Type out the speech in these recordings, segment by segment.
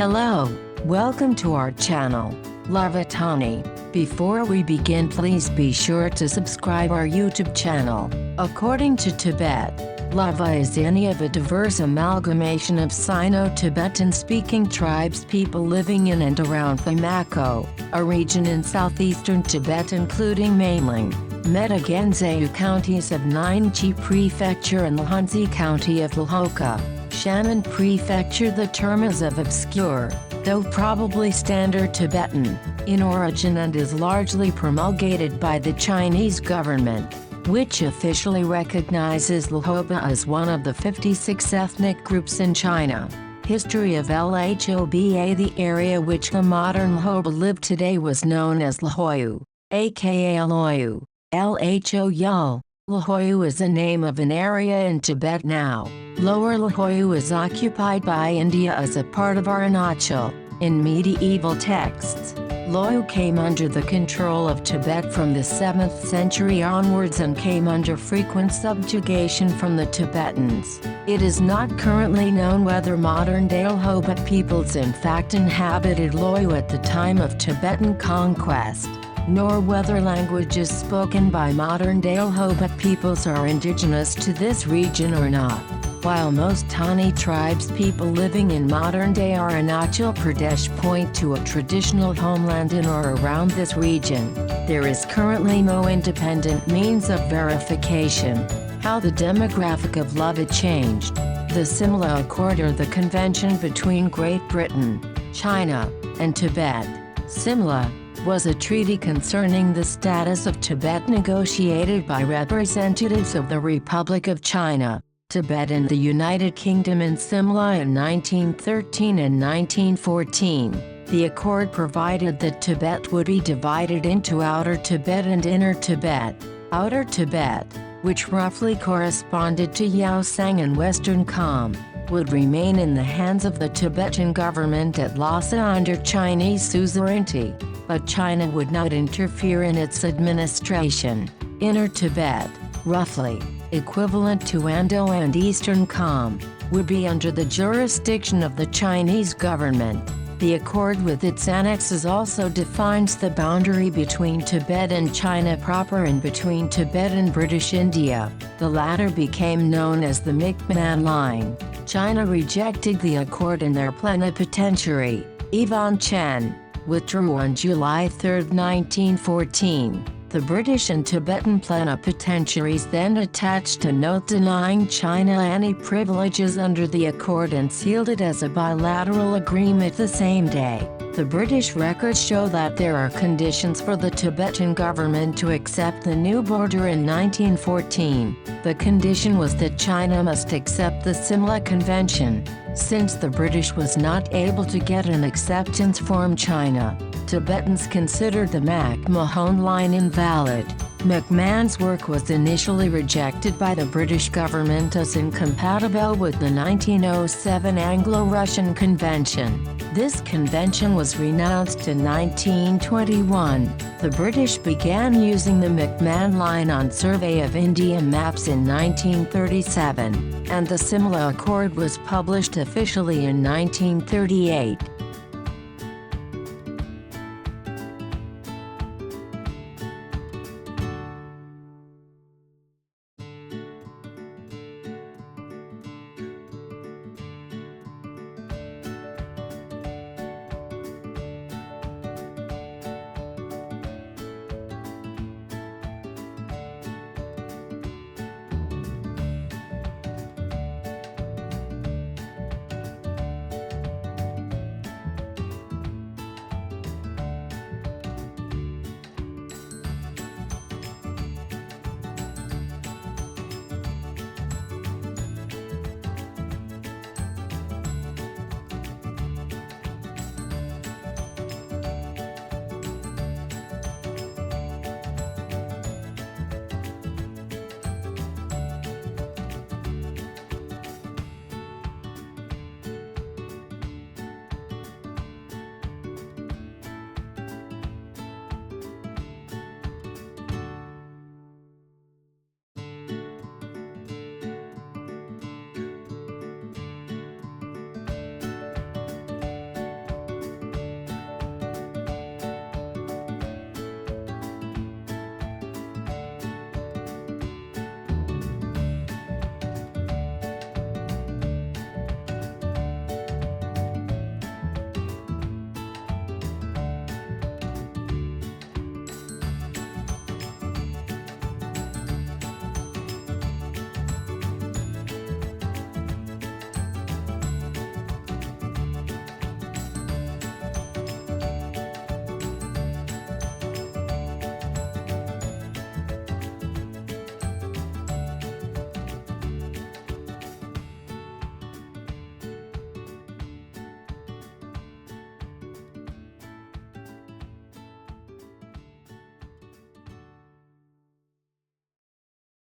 Hello, welcome to our channel, Lhoba Tani. Before we begin, please be sure to subscribe our YouTube channel. According to Tibet, Lhoba is any of a diverse amalgamation of Sino-Tibetan speaking tribes people living in and around Bamako, a region in southeastern Tibet including Mainling, Meta-Genzeu counties of Ningxi Prefecture and Lhanzi County of Lhoka, Shannon Prefecture. The term is of obscure, though probably Standard Tibetan, in origin and is largely promulgated by the Chinese government, which officially recognizes Lhoba as one of the 56 ethnic groups in China. History of Lhoba. The area which the modern Lhoba live today was known as Lhoyu, aka Loyu, Lho. Lhoyu is the name of an area in Tibet now. Lower Lhoyu is occupied by India as a part of Arunachal. In medieval texts, Loyu came under the control of Tibet from the 7th century onwards and came under frequent subjugation from the Tibetans. It is not currently known whether modern-day Lhoba peoples in fact inhabited Loyu at the time of Tibetan conquest, nor whether languages spoken by modern-day Lhoba peoples are indigenous to this region or not. While most Tani tribes people living in modern-day Arunachal Pradesh point to a traditional homeland in or around this region, there is currently no independent means of verification. How the demographic of Lhoba changed. The Simla Accord, or the convention between Great Britain, China, and Tibet, Simla, was a treaty concerning the status of Tibet negotiated by representatives of the Republic of China, Tibet and the United Kingdom in Simla in 1913 and 1914. The accord provided that Tibet would be divided into Outer Tibet and Inner Tibet. Outer Tibet, which roughly corresponded to Yaosang and Western Kham, would remain in the hands of the Tibetan government at Lhasa under Chinese suzerainty, but China would not interfere in its administration. Inner Tibet, roughly equivalent to Ando and Eastern Kham, would be under the jurisdiction of the Chinese government. The accord with its annexes also defines the boundary between Tibet and China proper and between Tibet and British India. The latter became known as the McMahon Line. China rejected the accord and their plenipotentiary, Yvon Chen, withdrew on July 3, 1914. The British and Tibetan plenipotentiaries then attached a note denying China any privileges under the accord and sealed it as a bilateral agreement the same day. The British records show that there are conditions for the Tibetan government to accept the new border in 1914. The condition was that China must accept the Simla Convention. Since the British was not able to get an acceptance from China, Tibetans considered the Mohan line invalid. McMahon's work was initially rejected by the British government as incompatible with the 1907 Anglo-Russian Convention. This convention was renounced in 1921. The British began using the McMahon line on Survey of India maps in 1937, and the Simla Accord was published officially in 1938.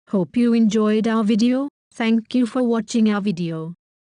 Hope you enjoyed our video. Thank you for watching our video.